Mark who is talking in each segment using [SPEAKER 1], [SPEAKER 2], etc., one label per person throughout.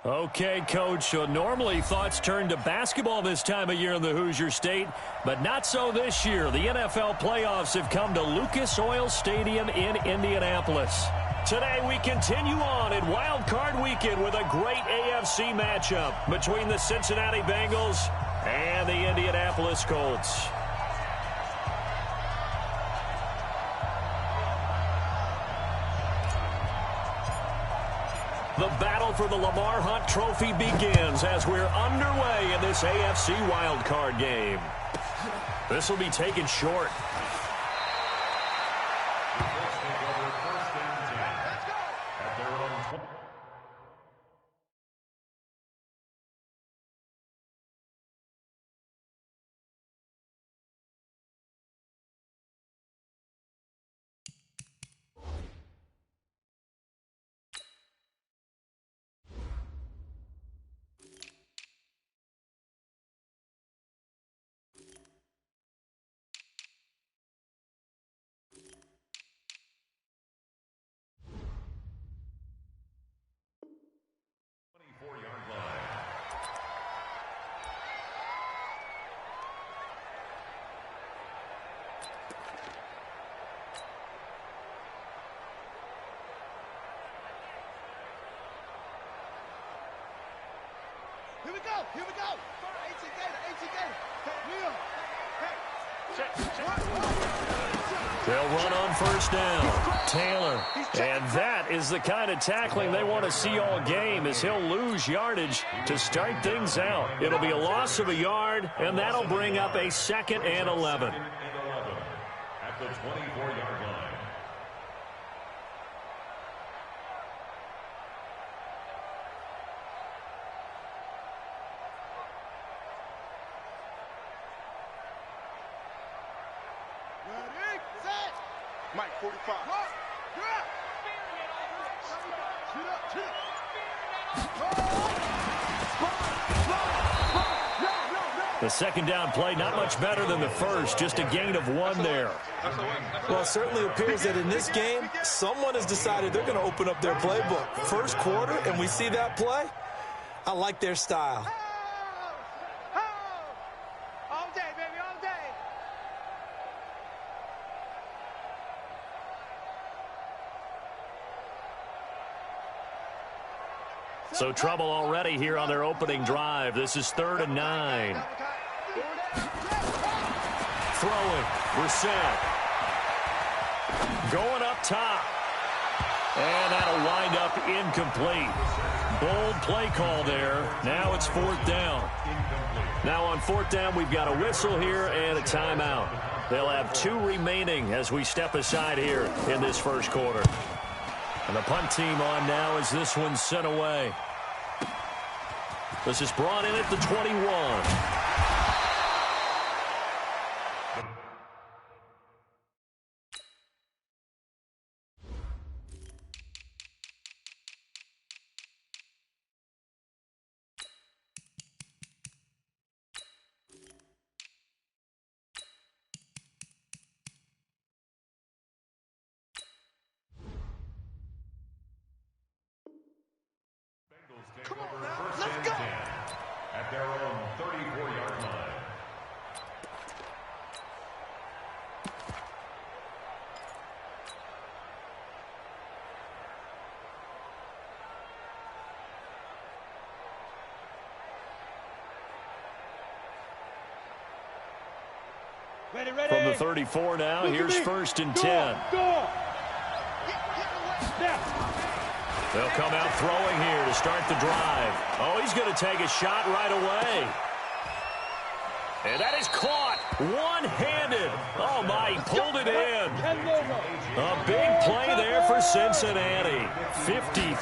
[SPEAKER 1] Okay, Coach, so normally thoughts turn to basketball this time of year in the Hoosier State, but not so this year. The NFL playoffs have come to Lucas Oil Stadium in Indianapolis. Today we continue on in Wild Card Weekend with a great AFC matchup between the Cincinnati Bengals and the Indianapolis Colts. The battle for the Lamar Hunt Trophy begins as we're underway in this AFC wildcard game. This will be taken short.
[SPEAKER 2] Here we go. Here we go. 18 Gator.
[SPEAKER 1] They'll run on first down. Taylor. And that is the kind of tackling they want to see all game, as he'll lose yardage to start things out. It'll be a loss of a yard, and that'll bring up a 2nd and 11.
[SPEAKER 3] At the 24-yard line.
[SPEAKER 2] Mike, 45.
[SPEAKER 1] The second down play, not much better than the first, just a gain of 1 there.
[SPEAKER 4] Well, it certainly appears that in this game, someone has decided they're going to open up their playbook. First quarter, and we see that play. I like their style.
[SPEAKER 1] So trouble already here on their opening drive. This is 3rd and 9. Throwing. Brissett. Going up top. And that'll wind up incomplete. Bold play call there. Now it's 4th down. Now on 4th down, we've got a whistle here and a timeout. They'll have 2 remaining as we step aside here in this first quarter. And the punt team on now as this one's sent away. This is brought in at the 21.
[SPEAKER 2] Come on now, let's go.
[SPEAKER 3] At their own 34-yard line.
[SPEAKER 2] Ready, ready.
[SPEAKER 1] From the 34 now, here's 1st and 10.
[SPEAKER 2] Go.
[SPEAKER 1] They'll come out throwing here to start the drive. Oh, he's going to take a shot right away. And that is caught one-handed. Oh, my, he pulled it in. A big play there for Cincinnati. 53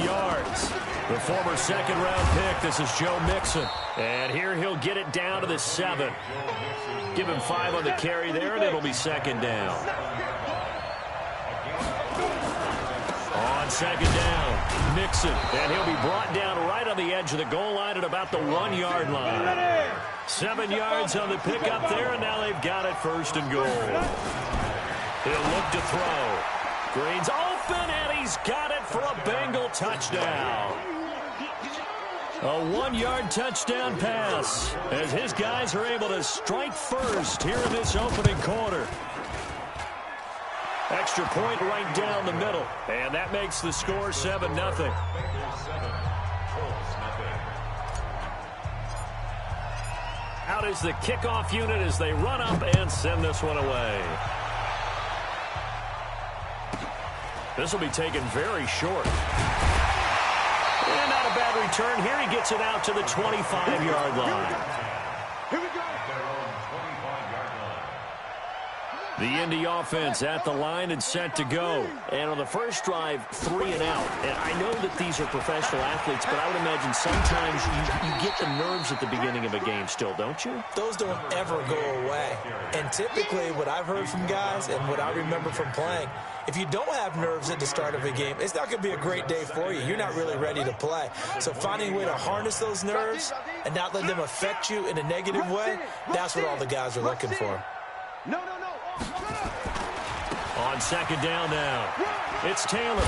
[SPEAKER 1] yards. The former second-round pick, this is Joe Mixon. And here he'll get it down to the 7. Give him 5 on the carry there, and it'll be 2nd down. On 2nd down, Mixon, and he'll be brought down right on the edge of the goal line at about the 1-yard line. 7 yards on the pickup there, and now they've got it 1st and goal. He'll look to throw. Green's open, and he's got it for a Bengal touchdown. A 1-yard touchdown pass as his guys are able to strike first here in this opening quarter. Extra point right down the middle, and that makes the score 7-0. Out is the kickoff unit as they run up and send this one away. This will be taken very short. And not a bad return here. He gets it out to the 25-yard line.
[SPEAKER 2] Here we go.
[SPEAKER 1] The Indy offense at the line and set to go. And on the first drive, 3 and out. And I know that these are professional athletes, but I would imagine sometimes you get the nerves at the beginning of a game still, don't you?
[SPEAKER 4] Those don't ever go away. And typically what I've heard from guys and what I remember from playing, if you don't have nerves at the start of a game, it's not going to be a great day for you. You're not really ready to play. So finding a way to harness those nerves and not let them affect you in a negative way, that's what all the guys are looking for.
[SPEAKER 2] No.
[SPEAKER 1] On second down now, it's Taylor.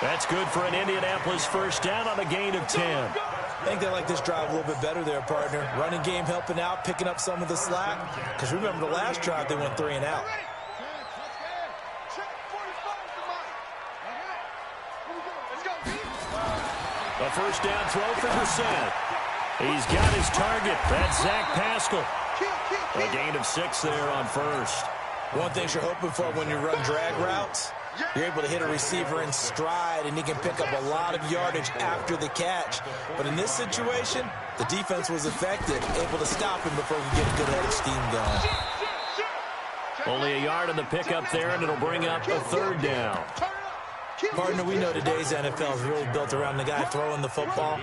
[SPEAKER 1] That's good for an Indianapolis first down on a gain of 10.
[SPEAKER 4] I think they like this drive a little bit better there, partner. Running game helping out, picking up some of the slack. Because remember the last drive, they went 3 and out.
[SPEAKER 1] A first down throw for Brissett. He's got his target. That's Zach Pascal. A gain of 6 there on first.
[SPEAKER 4] One thing you're hoping for when you run drag routes, you're able to hit a receiver in stride, and he can pick up a lot of yardage after the catch. But in this situation, the defense was effective, able to stop him before he could get a good head of steam going.
[SPEAKER 1] Only a yard on the pickup there, and it'll bring up a third down.
[SPEAKER 4] Partner, we know today's NFL is really built around the guy throwing the football.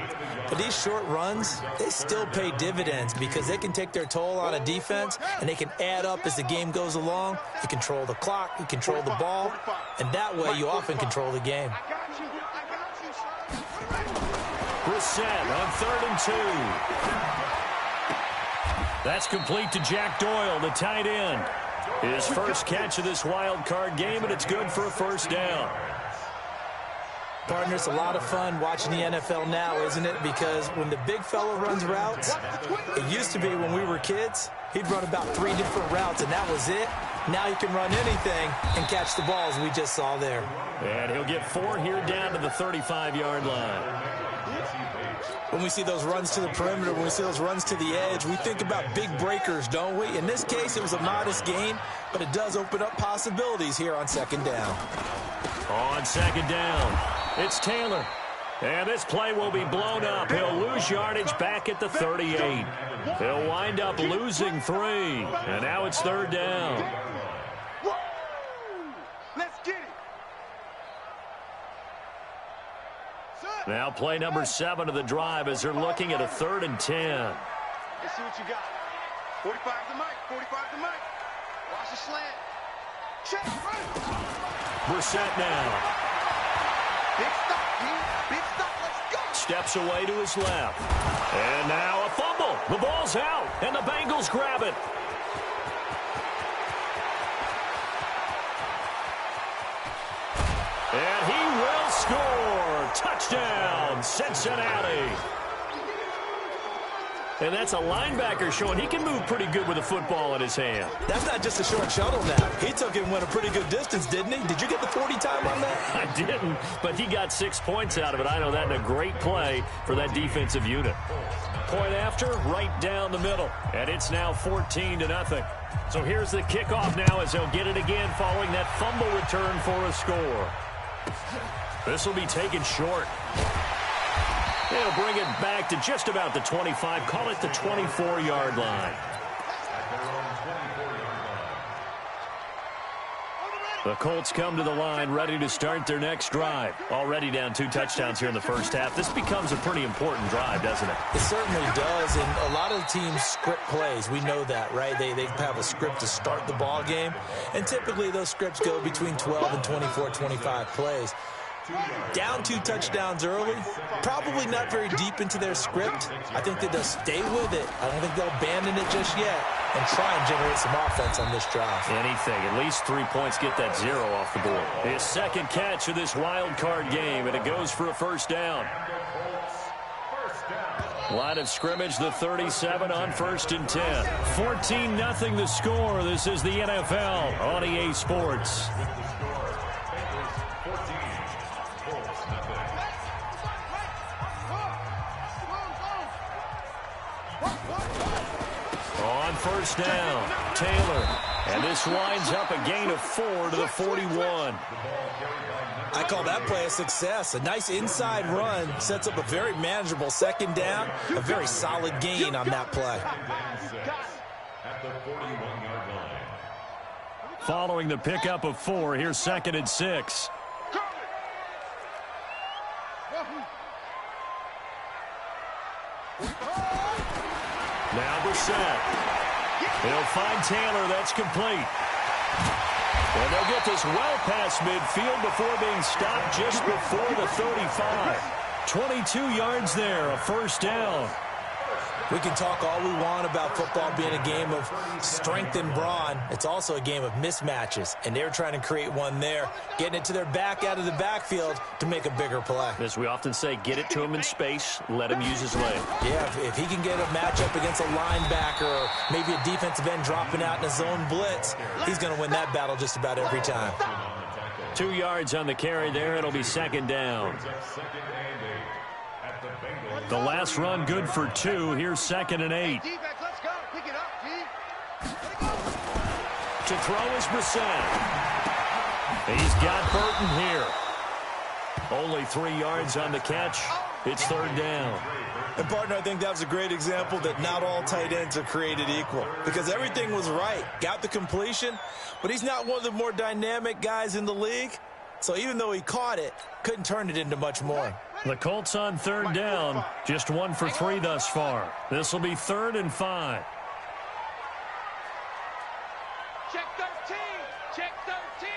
[SPEAKER 4] But these short runs, they still pay dividends because they can take their toll on a defense, and they can add up as the game goes along. You control the clock, you control the ball, and that way you often control the game.
[SPEAKER 1] Brissett on 3rd and 2. That's complete to Jack Doyle, the tight end. His first catch of this wild card game, and it's good for a first down.
[SPEAKER 4] Partner, it's a lot of fun watching the NFL now, isn't it? Because when the big fella runs routes, it used to be when we were kids, he'd run about 3 different routes, and that was it. Now he can run anything and catch the balls we just saw there.
[SPEAKER 1] And he'll get 4 here down to the 35-yard line.
[SPEAKER 4] When we see those runs to the perimeter, when we see those runs to the edge, we think about big breakers, don't we? In this case, it was a modest gain, but it does open up possibilities here on second down.
[SPEAKER 1] On second down, it's Taylor. And this play will be blown up. He'll lose yardage back at the 38. He'll wind up losing 3. And now it's 3rd down.
[SPEAKER 2] Let's get it.
[SPEAKER 1] Now play number 7 of the drive as they're looking at a 3rd and 10.
[SPEAKER 2] Let's see what you got. 45 to Mike. 45 to Mike. Watch the slant. Check.
[SPEAKER 1] Brissett now.
[SPEAKER 2] Big stop, man. Big stop. Let's go.
[SPEAKER 1] Steps away to his left. And now a fumble. The ball's out, and the Bengals grab it. And he will score. Touchdown, Cincinnati. And that's a linebacker showing he can move pretty good with a football in his hand.
[SPEAKER 4] That's not just a short shuttle now. He took it and went a pretty good distance, didn't he? Did you get the 40 time on that?
[SPEAKER 1] I didn't, but he got 6 points out of it. I know that in a great play for that defensive unit. Point after, right down the middle. And it's now 14-0. So here's the kickoff now as they'll get it again following that fumble return for a score. This will be taken short. They'll bring it back to just about the 25. Call it the 24-yard line. The Colts come to the line ready to start their next drive. Already down 2 touchdowns here in the first half. This becomes a pretty important drive, doesn't it?
[SPEAKER 4] It certainly does, and a lot of the teams script plays. We know that, right? They have a script to start the ball game, and typically those scripts go between 12 and 24, 25 plays. Down 2 touchdowns early, probably not very deep into their script. I think that they'll stay with it. I don't think they'll abandon it just yet and try and generate some offense on this drive.
[SPEAKER 1] Anything. At least 3 points, get that 0 off the board. His second catch of this wild card game, and it goes for a first down. Line of scrimmage, the 37 on 1st and 10. 14-0 the score. This is the NFL on EA Sports. On 1st down, Taylor. And this winds up a gain of 4 to the 41.
[SPEAKER 4] I call that play a success. A nice inside run sets up a very manageable 2nd down. A very solid gain on that play.
[SPEAKER 1] Following the pickup of 4, here's 2nd and 6. Now Brissett. He'll find Taylor. That's complete. And they'll get this well past midfield before being stopped just before the 35. 22 yards there, a 1st down.
[SPEAKER 4] We can talk all we want about football being a game of strength and brawn. It's also a game of mismatches, and they're trying to create one there, getting it to their back out of the backfield to make a bigger play.
[SPEAKER 1] As we often say, get it to him in space, let him use his leg.
[SPEAKER 4] Yeah, if he can get a matchup against a linebacker or maybe a defensive end dropping out in a zone blitz, he's going to win that battle just about every time.
[SPEAKER 1] 2 yards on the carry there. It'll be 2nd down. The last run good for 2. Here's 2nd and 8. To throw is Brissett. He's got Burton here. Only 3 yards on the catch. It's 3rd down.
[SPEAKER 4] And, partner, I think that was a great example that not all tight ends are created equal, because everything was right. Got the completion, but he's not one of the more dynamic guys in the league. So even though he caught it, couldn't turn it into much more.
[SPEAKER 1] The Colts on 3rd down, just 1 for 3 thus far. This will be 3rd and 5.
[SPEAKER 2] Check 13. Check 13.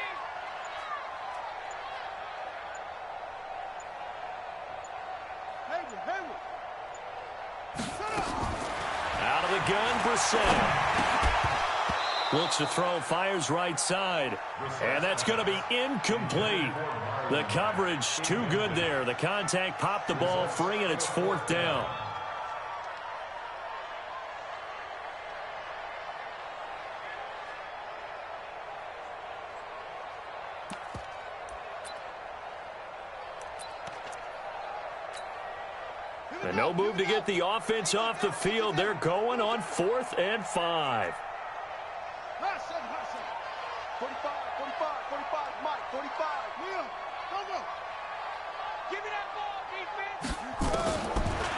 [SPEAKER 1] Out of the gun, Brissett. Looks to throw, fires right side. And that's going to be incomplete. The coverage too good there. The contact popped the ball free, and it's 4th down. And no move to get the offense off the field. They're going on 4th and 5.
[SPEAKER 2] 45, 45, 45, Mike, 45. Will, go. Give me that ball, defense.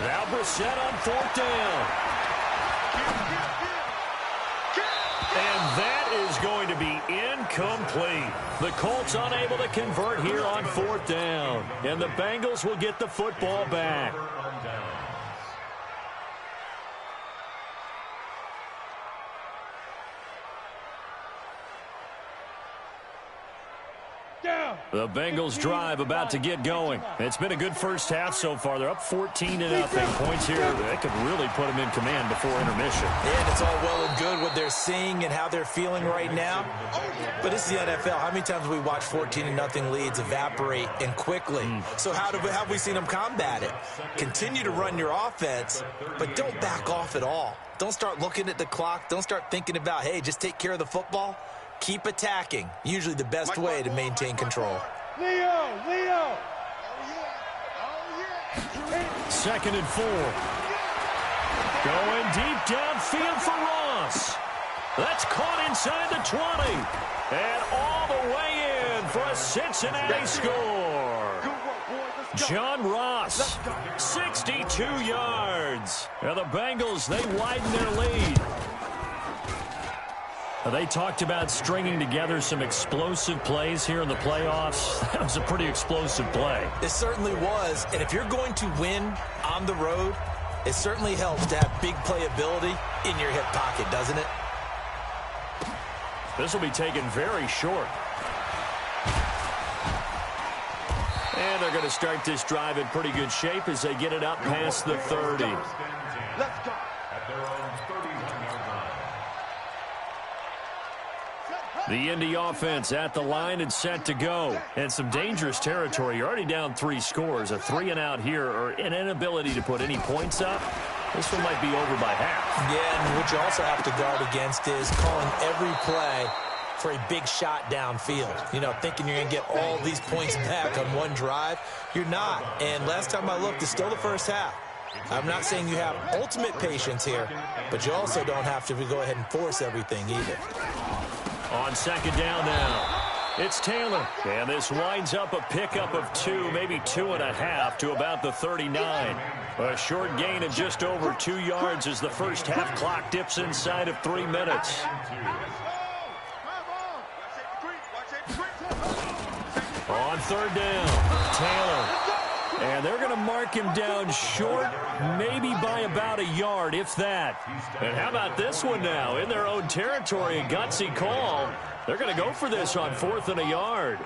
[SPEAKER 1] Now Brissett on 4th down. And that is going to be incomplete. The Colts unable to convert here on 4th down. And the Bengals will get the football back. The Bengals drive about to get going. It's been a good first half so far. They're up 14-0. Points here that could really put them in command before intermission.
[SPEAKER 4] And it's all well and good what they're seeing and how they're feeling right now. But it's the NFL. How many times have we watched 14-0 leads evaporate and quickly? So how have we seen them combat it? Continue to run your offense, but don't back off at all. Don't start looking at the clock. Don't start thinking about, hey, just take care of the football. Keep attacking. Usually the best way to maintain control.
[SPEAKER 2] Leo.
[SPEAKER 1] 2nd and 4. Going deep downfield for Ross. That's caught inside the 20. And all the way in for a Cincinnati score. John Ross, 62 yards. And the Bengals, they widen their lead. They talked about stringing together some explosive plays here in the playoffs. That was a pretty explosive play.
[SPEAKER 4] It certainly was. And if you're going to win on the road, it certainly helps to have big playability in your hip pocket, doesn't it?
[SPEAKER 1] This will be taken very short. And they're going to start this drive in pretty good shape as they get it up past the 30.
[SPEAKER 2] Let's go.
[SPEAKER 1] The Indy offense at the line and set to go. And some dangerous territory. You're already down 3 scores. A 3-and-out here or an inability to put any points up This one might be over by half.
[SPEAKER 4] Yeah, and what you also have to guard against is calling every play for a big shot downfield. You know, thinking you're going to get all these points back on one drive. You're not. And last time I looked, it's still the first half. I'm not saying you have ultimate patience here, but you also don't have to go ahead and force everything either.
[SPEAKER 1] On second down now, it's Taylor. And this winds up a pickup of 2, maybe 2.5 to about the 39. A short gain of just over 2 yards as the first half clock dips inside of 3 minutes. On third down, Taylor. And they're going to mark him down short, maybe by about a yard, if that. And how about this one now? In their own territory, a gutsy call. They're going to go for this on 4th and a yard.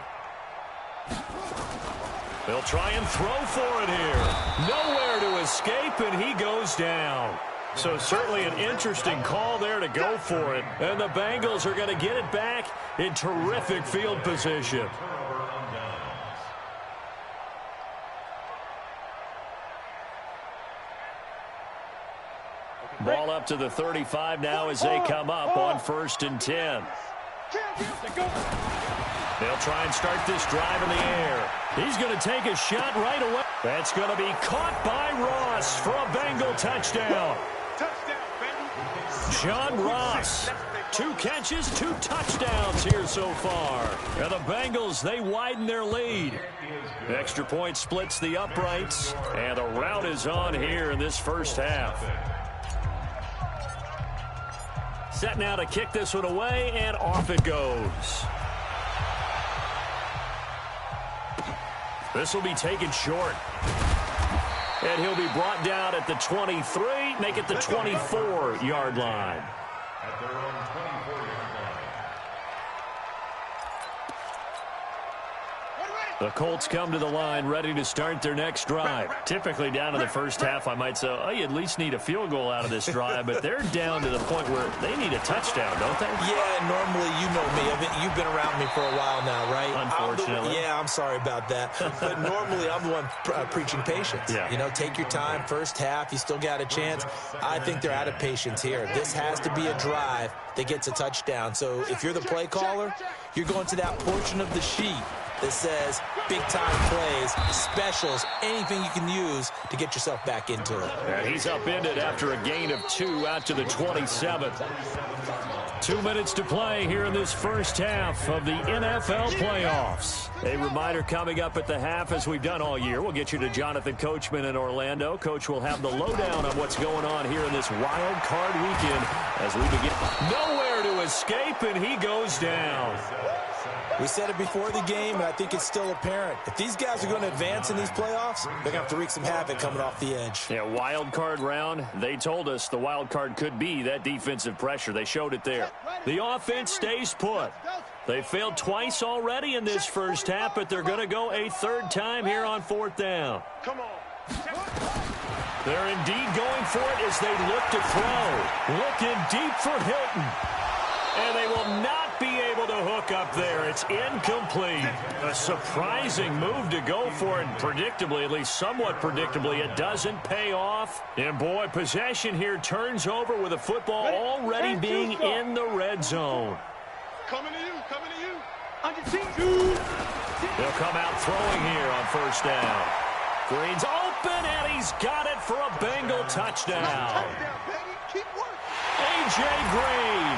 [SPEAKER 1] They'll try and throw for it here. Nowhere to escape, and he goes down. So certainly an interesting call there to go for it. And the Bengals are going to get it back in terrific field position. Ball up to the 35 now as they come up on 1st and 10. They'll try and start this drive in the air. He's going to take a shot right away. That's going to be caught by Ross for a Bengal touchdown. John Ross, 2 catches, 2 touchdowns here so far. And the Bengals, they widen their lead. Extra point splits the uprights, and the route is on here in this first half. Set now to kick this one away, and off it goes. This will be taken short. And he'll be brought down at the 23, make it the 24-yard line.
[SPEAKER 3] At their own 24-yard line.
[SPEAKER 1] The Colts come to the line ready to start their next drive. Typically down to the first half, I might say, oh, you at least need a field goal out of this drive, but they're down to the point where they need a touchdown, don't they?
[SPEAKER 4] Yeah, normally, you know me. You've been around me for a while now, right?
[SPEAKER 1] Unfortunately.
[SPEAKER 4] I'm sorry about that. But normally, I'm the one preaching patience.
[SPEAKER 1] Yeah.
[SPEAKER 4] You know, take your time. First half, you still got a chance. I think they're out of patience here. This has to be a drive that gets a touchdown. So if you're the play caller, you're going to that portion of the sheet that says big-time plays, specials, anything you can use to get yourself back into it.
[SPEAKER 1] And he's upended after a gain of 2 out to the 27. 2 minutes to play here in this first half of the NFL playoffs. A reminder coming up at the half, as we've done all year. We'll get you to Jonathan Coachman in Orlando. Coach will have the lowdown on what's going on here in this wild card weekend as we begin. Nowhere to escape, and he goes down.
[SPEAKER 4] We said it before the game, and I think it's still apparent. If these guys are going to advance in these playoffs, they're going to have to wreak some havoc coming off the edge.
[SPEAKER 1] Yeah, wild card round. They told us the wild card could be that defensive pressure. They showed it there. The offense stays put. They failed twice already in this first half, but they're going to go a 3rd time here on 4th down.
[SPEAKER 2] Come on.
[SPEAKER 1] They're indeed going for it as they look to throw. Looking deep for Hilton. And they will not be able to hook up there. It's incomplete. A surprising move to go for it. Predictably, at least somewhat predictably, it doesn't pay off. And boy, possession here turns over with the football already being in the red zone.
[SPEAKER 2] Coming to you, coming to you. On your team.
[SPEAKER 1] They'll come out throwing here on 1st down. Green's open, and he's got it for a Bengal touchdown.
[SPEAKER 2] Touchdown, baby. Keep working.
[SPEAKER 1] A.J. Green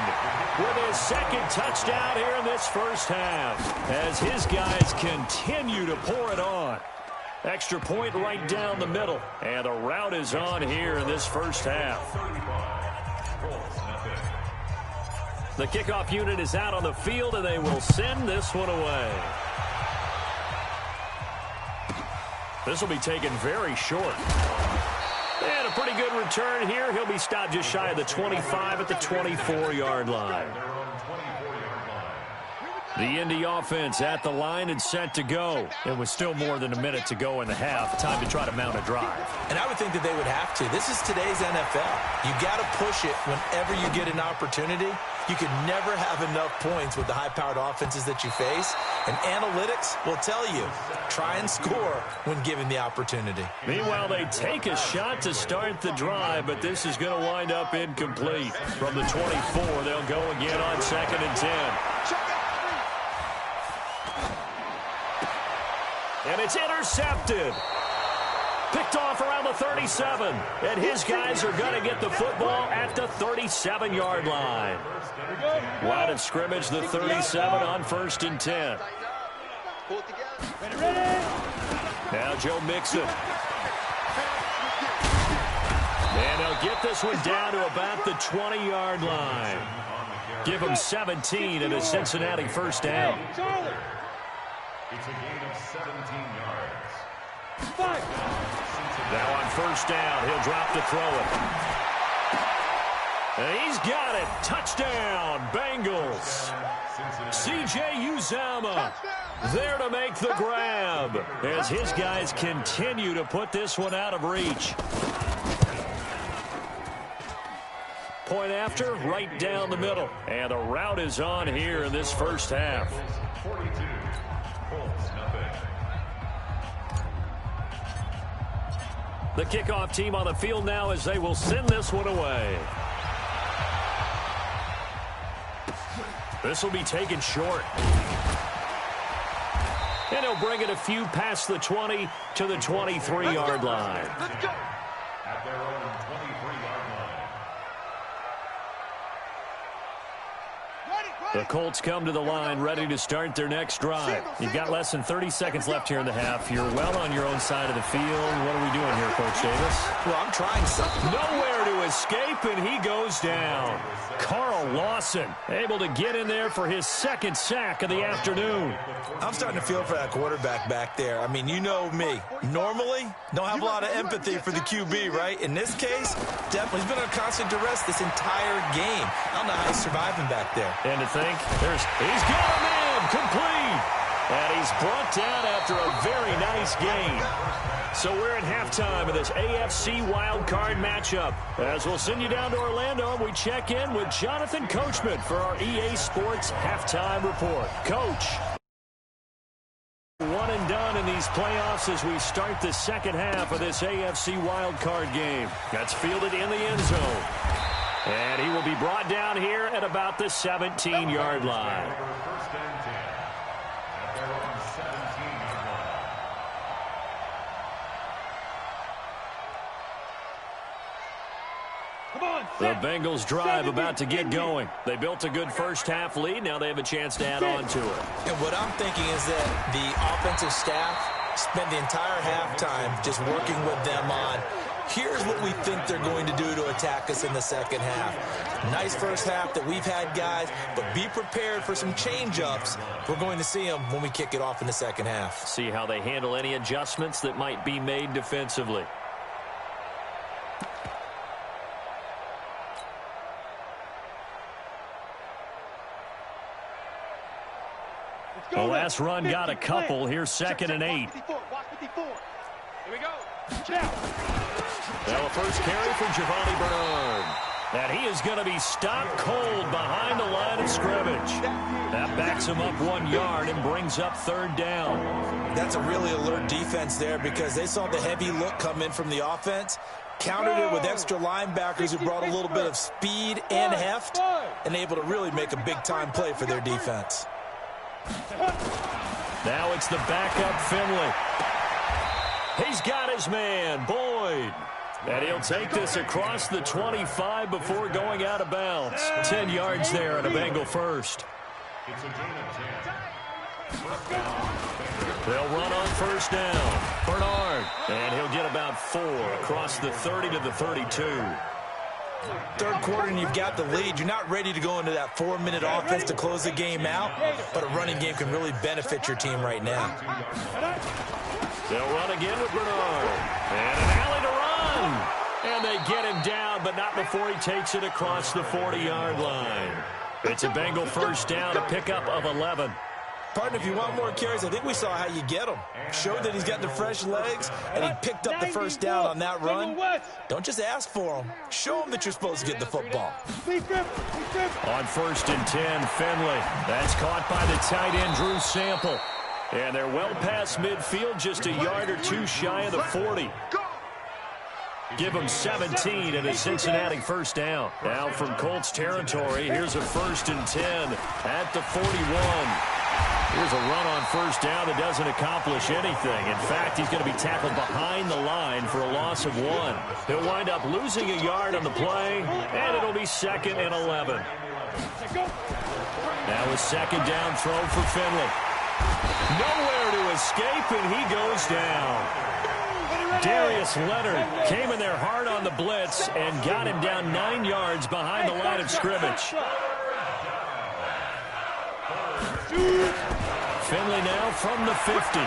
[SPEAKER 1] with his 2nd touchdown here in this first half as his guys continue to pour it on. Extra point right down the middle, and the route is on here in this first half. The kickoff unit is out on the field, and they will send this one away. This will be taken very short. And a pretty good return here. He'll be stopped just shy of the 25 at the 24-yard line. The Indy offense at the line and set to go. It was still more than a minute to go in the half. Time to try to mount a drive.
[SPEAKER 4] And I would think that they would have to. This is today's NFL. You got to push it whenever you get an opportunity. You can never have enough points with the high-powered offenses that you face. And analytics will tell you, try and score when given the opportunity.
[SPEAKER 1] Meanwhile, they take a shot to start the drive, but this is going to wind up incomplete. From the 24, they'll go again on 2nd and 10. And it's intercepted. Picked off around the 37. And his guys are going to get the football at the 37-yard line. Line of scrimmage, the 37 on 1st and 10. Now Joe Mixon. And they'll get this one down to about the 20-yard line. Give them 17 and a Cincinnati first down.
[SPEAKER 3] It's a gain of 17 yards.
[SPEAKER 1] Now on 1st down, he'll drop to throw it. And he's got it. Touchdown, Bengals. C.J. Uzomah there to make the grab as his guys continue to put this one out of reach. Point after, right down the middle. And the route is on here in this first half.
[SPEAKER 3] 42. Colts, nothing.
[SPEAKER 1] The kickoff team on the field now as they will send this one away. This will be taken short. And he'll bring it a few past the 20 to the 23-yard line.
[SPEAKER 2] Let's go.
[SPEAKER 3] At their own 23-yard line.
[SPEAKER 1] The Colts come to the line ready to start their next drive. You've got less than 30 seconds left here in the half. You're well on your own side of the field. What are we doing here, Coach Davis?
[SPEAKER 4] Well, I'm trying something.
[SPEAKER 1] Nowhere to escape, and he goes down. Carl Lawson able to get in there for his second sack of the afternoon.
[SPEAKER 4] I'm starting to feel for that quarterback back there. I mean, you know me. Normally, don't have a lot of empathy for the QB, right? In this case, definitely. He's been on constant duress this entire game. I don't know how he's surviving back there.
[SPEAKER 1] And to think, he's got a man complete. And he's brought down after a very nice game. So we're at halftime of this AFC wildcard matchup. As we'll send you down to Orlando, we check in with Jonathan Coachman for our EA Sports Halftime Report. Coach. One and done in these playoffs as we start the second half of this AFC wildcard game. That's fielded in the end zone. And he will be brought down here at about the 17-yard line.
[SPEAKER 3] First and 10. At their own 17-yard line.
[SPEAKER 1] The Bengals drive about to get going. They built a good first half lead. Now they have a chance to add on to it.
[SPEAKER 4] And what I'm thinking is that the offensive staff spent the entire halftime just working with them on, here's what we think they're going to do to attack us in the second half. Nice first half that we've had, guys, but be prepared for some change-ups. We're going to see them when we kick it off in the second half.
[SPEAKER 1] See how they handle any adjustments that might be made defensively. The last run got a couple. Here's 2nd and 8.
[SPEAKER 2] Here we go.
[SPEAKER 1] Now the first carry for Giovanni Bernard. And he is going to be stopped cold behind the line of scrimmage. That backs him up 1 yard and brings up 3rd down.
[SPEAKER 4] That's a really alert defense there because they saw the heavy look come in from the offense, countered it with extra linebackers who brought a little bit of speed and heft, and able to really make a big-time play for their defense.
[SPEAKER 1] Now it's the backup Finley. He's got his man, Boyd. And he'll take this across the 25 before going out of bounds. 10 yards there and a Bengal first.
[SPEAKER 3] It's a gain of 10.
[SPEAKER 1] They'll run on 1st down. Bernard. And he'll get about 4 across the 30 to the 32.
[SPEAKER 4] Third quarter and you've got the lead. You're not ready to go into that 4-minute offense to close the game out, but a running game can really benefit your team right now.
[SPEAKER 1] They'll run again with Bernard. And an alley to run. And they get him down, but not before he takes it across the 40-yard line. It's a Bengal first down, a pickup of 11.
[SPEAKER 4] Partner, if you want more carries, I think we saw how you get them. Showed that he's got the fresh legs, and he picked up the first down on that run. Don't just ask for them. Show them that you're supposed to get the football.
[SPEAKER 1] On 1st and 10, Finley. That's caught by the tight end, Drew Sample. And they're well past midfield, just a yard or two shy of the 40. Give them 17 and a Cincinnati first down. Now from Colts territory, here's a 1st and 10 at the 41. Here's a run on first down that doesn't accomplish anything. In fact, he's going to be tackled behind the line for a loss of 1. He'll wind up losing a yard on the play, and it'll be 2nd and 11. Now a 2nd down throw for Finley. Nowhere to escape, and he goes down. Darius Leonard came in there hard on the blitz and got him down 9 yards behind the line of scrimmage. Finley now from the 50.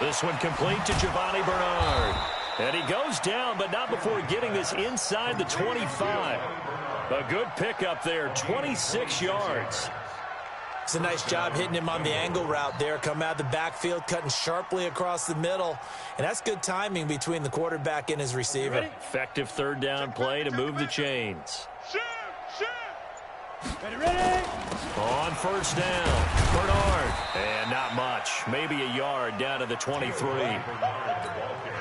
[SPEAKER 1] This one complete to Giovanni Bernard. And he goes down, but not before getting this inside the 25. A good pickup there, 26 yards.
[SPEAKER 4] It's a nice job hitting him on the angle route there. Come out of the backfield, cutting sharply across the middle. And that's good timing between the quarterback and his receiver.
[SPEAKER 1] Effective 3rd down play to move the chains.
[SPEAKER 2] Ready.
[SPEAKER 1] On first down, Bernard. And not much. Maybe a yard down to the 23.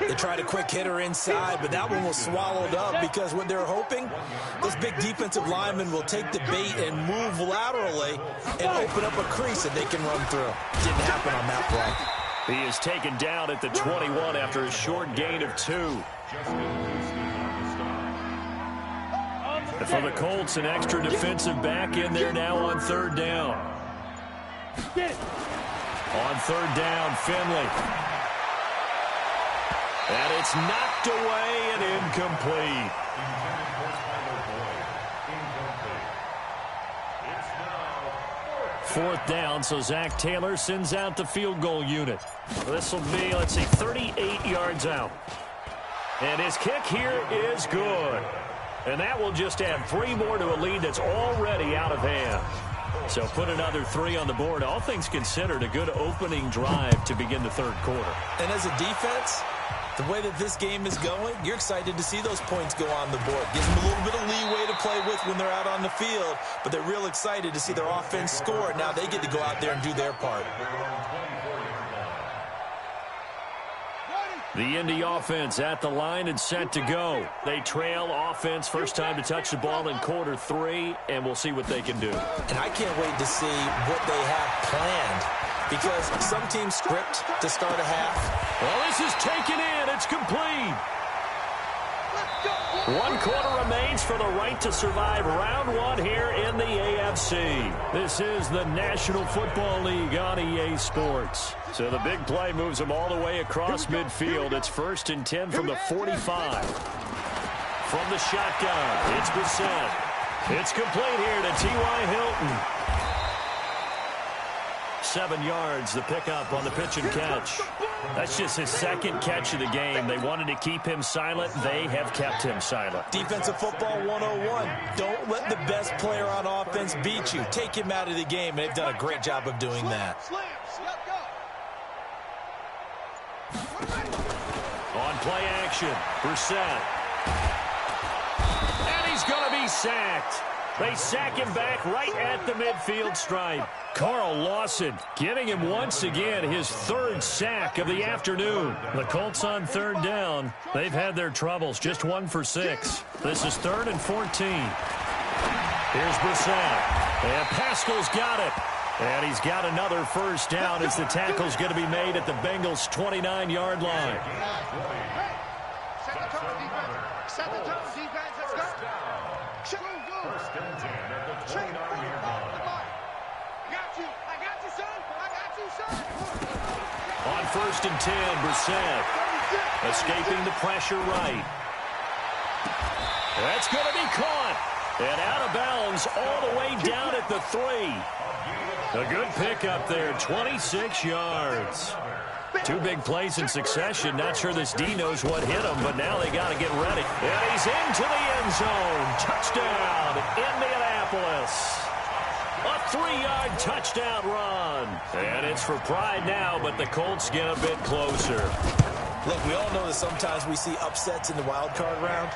[SPEAKER 4] They tried a quick hitter inside, but that one was swallowed up because what they're hoping, this big defensive lineman will take the bait and move laterally and open up a crease that they can run through. Didn't happen on that play.
[SPEAKER 1] He is taken down at the 21 after a short gain of 2. For the Colts, an extra defensive back in there now on 3rd down. On 3rd down, Finley. And it's knocked away and incomplete. Fourth down, so Zach Taylor sends out the field goal unit. This will be, 38 yards out. And his kick here is good. And that will just add 3 more to a lead that's already out of hand. So put another 3 on the board. All things considered, a good opening drive to begin the 3rd quarter.
[SPEAKER 4] And as a defense, the way that this game is going, you're excited to see those points go on the board. Gives them a little bit of leeway to play with when they're out on the field, but they're real excited to see their offense score. Now they get to go out there and do their part.
[SPEAKER 1] The Indy offense at the line and set to go. They trail offense, first time to touch the ball in quarter 3, and we'll see what they can do.
[SPEAKER 4] And I can't wait to see what they have planned, because some teams script to start a half.
[SPEAKER 1] Well, this is taken in. It's complete. 1 quarter remains for the right to survive round 1 here in the AFC. This is the National Football League on EA Sports. So the big play moves them all the way across midfield. It's 1st and 10 from the 45. From the shotgun, it's Brissett. It's complete here to T.Y. Hilton. 7 yards, the pickup on the pitch and catch. That's just his 2nd catch of the game. They wanted to keep him silent. They have kept him silent.
[SPEAKER 4] Defensive football 101. Don't let the best player on offense beat you. Take him out of the game, and they've done a great job of doing that.
[SPEAKER 1] On play action, Brissett. And he's going to be sacked. They sack him back right at the midfield stripe. Carl Lawson getting him once again his 3rd sack of the afternoon. The Colts on 3rd down. They've had their troubles, just 1 for 6. This is 3rd and 14. Here's Brissett. And Pascal's got it. And he's got another first down as the tackle's going to be made at the Bengals' 29-yard line.
[SPEAKER 2] Set the tone, defense. Set the tone, defense. Let's go.
[SPEAKER 3] First and 10 at the 29-yard line.
[SPEAKER 2] I got you, son. I got you, son.
[SPEAKER 1] On 1st and 10, Brissett escaping the pressure right. That's going to be caught. And out of bounds all the way down at the 3. A good pickup there, 26 yards. 2 big plays in succession. Not sure this D knows what hit him, but now they got to get ready. And he's into the end zone. Touchdown, Indianapolis. A 3-yard touchdown run. And it's for pride now, but the Colts get a bit closer.
[SPEAKER 4] Look, we all know that sometimes we see upsets in the wild card round,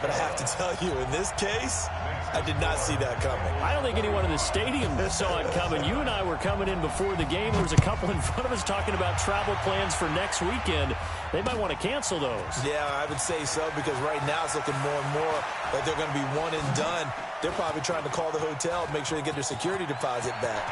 [SPEAKER 4] but I have to tell you, in this case, I did not see that coming.
[SPEAKER 1] I don't think anyone in the stadium saw it coming. You and I were coming in before the game. There was a couple in front of us talking about travel plans for next weekend. They might want to cancel those.
[SPEAKER 4] Yeah, I would say so, because right now it's looking more and more like they're going to be one and done. They're probably trying to call the hotel and make sure they get their security deposit back.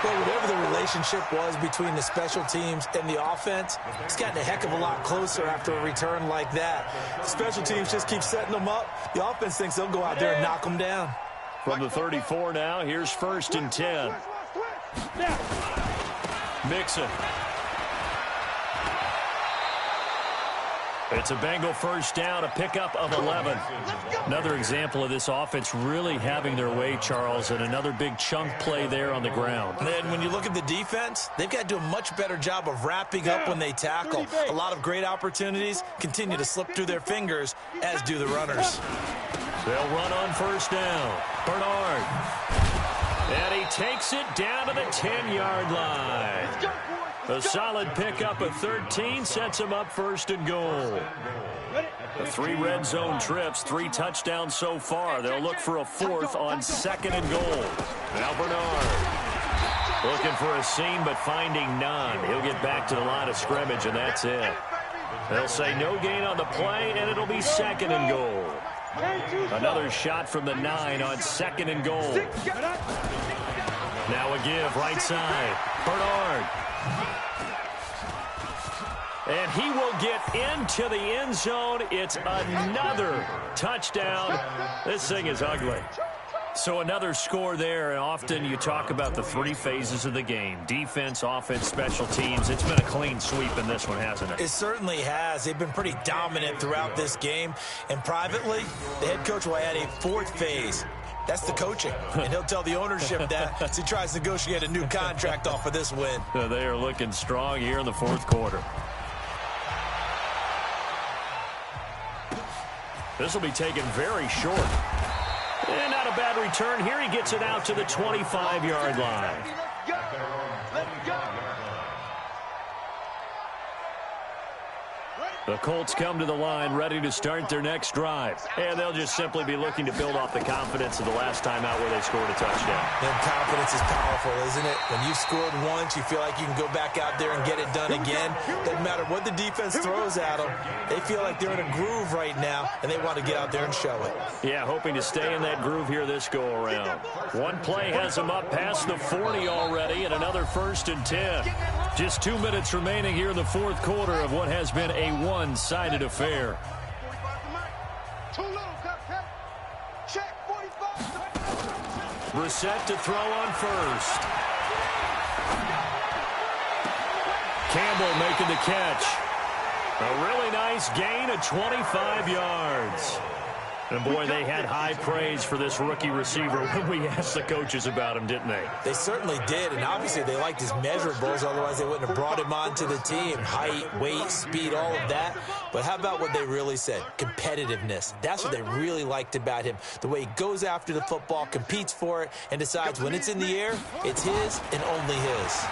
[SPEAKER 4] Well, whatever the relationship was between the special teams and the offense, it's gotten a heck of a lot closer after a return like that. The special teams just keep setting them up. The offense thinks they'll go out there and knock them down.
[SPEAKER 1] From the 34 now, here's 1st and 10. Mixon. It's a Bengal first down, a pickup of 11. Another example of this offense really having their way, Charles, and another big chunk play there on the ground.
[SPEAKER 4] And then when you look at the defense, they've got to do a much better job of wrapping up when they tackle. A lot of great opportunities continue to slip through their fingers, as do the runners.
[SPEAKER 1] They'll run on first down. Bernard. And he takes it down to the 10-yard line. A solid pickup of 13 sets him up 1st and goal. The 3 red zone trips, 3 touchdowns so far. They'll look for a 4th on 2nd and goal. Now Bernard looking for a seam but finding none. He'll get back to the line of scrimmage, and that's it. They'll say no gain on the play, and it'll be 2nd and goal. Another shot from the 9 on 2nd and goal. Now a give right side. Bernard. And he will get into the end zone. It's another touchdown. This thing is ugly. So another score there, and often you talk about the 3 phases of the game. Defense, offense, special teams. It's been a clean sweep in this one, hasn't it?
[SPEAKER 4] It certainly has. They've been pretty dominant throughout this game. And privately, the head coach will add a 4th phase. That's the coaching. And he'll tell the ownership that as he tries to negotiate a new contract off of this win.
[SPEAKER 1] They are looking strong here in the 4th quarter. This will be taken very short. And not a bad return here. He gets it out to the 25-yard line.
[SPEAKER 2] Let's go.
[SPEAKER 1] The Colts come to the line ready to start their next drive. And they'll just simply be looking to build off the confidence of the last time out where they scored a touchdown.
[SPEAKER 4] And confidence is powerful, isn't it? When you've scored once, you feel like you can go back out there and get it done again. Doesn't matter what the defense throws at them. They feel like they're in a groove right now, and they want to get out there and show it.
[SPEAKER 1] Yeah, hoping to stay in that groove here this go-around. One play has them up past the 40 already, and another 1st and 10. Just 2 minutes remaining here in the 4th quarter of what has been a one-sided affair. Brissett to throw on first. Campbell making the catch. A really nice gain of 25 yards. And, boy, they had high praise for this rookie receiver when we asked the coaches about him, didn't they?
[SPEAKER 4] They certainly did, and obviously they liked his measurables. Otherwise, they wouldn't have brought him onto the team. Height, weight, speed, all of that. But how about what they really said? Competitiveness. That's what they really liked about him. The way he goes after the football, competes for it, and decides when it's in the air, it's his and only his.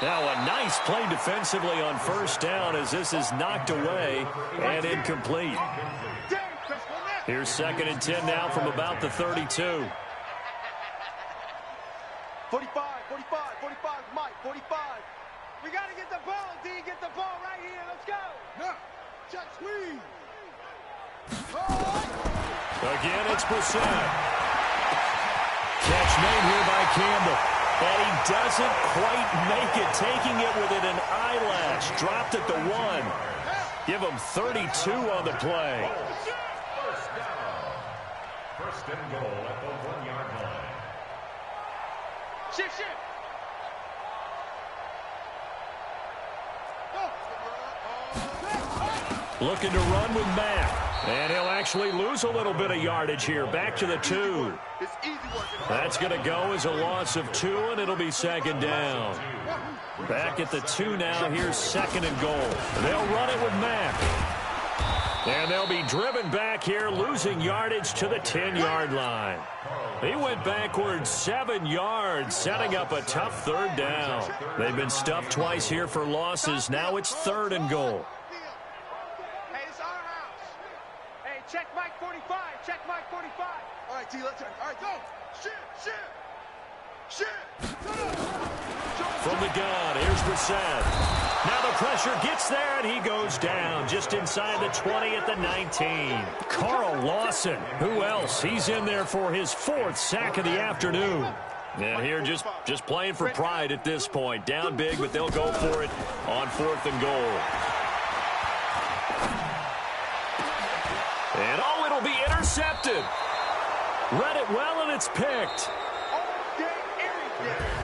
[SPEAKER 1] Now a nice play defensively on first down as this is knocked away and incomplete. Here's 2nd and 10 now from about the 32.
[SPEAKER 2] 45, 45, 45, Mike, 45. We got to get the ball, D. Get the ball right here. Let's go. No. Check squeeze.
[SPEAKER 1] Again, it's Brissett. Catch made here by Campbell. And he doesn't quite make it, taking it within an eyelash. Dropped at the 1. Give him 32 on the play.
[SPEAKER 3] First and goal at the 1-yard line.
[SPEAKER 2] Shift.
[SPEAKER 1] Looking to run with Mack. And he'll actually lose a little bit of yardage here. Back to the 2. That's going to go as a loss of 2, and it'll be 2nd down. Back at the 2 now. Here's 2nd and goal. They'll run it with Mack. And they'll be driven back here, losing yardage to the 10-yard line. He went backwards 7 yards, setting up a tough third down. They've been stuffed twice here for losses. Now it's 3rd and goal.
[SPEAKER 2] Hey, it's our house. Hey, check Mike 45. Check Mike 45. All right, T, let's turn. All right, go. Shit.
[SPEAKER 1] From the gun, here's Brissett. Now the pressure gets there, and he goes down just inside the 20 at the 19. Carl Lawson, who else? He's in there for his 4th sack of the afternoon. And here just playing for pride at this point. Down big, but they'll go for it on 4th and goal. And, oh, it'll be intercepted. Read it well, and it's picked.
[SPEAKER 2] All day, every day.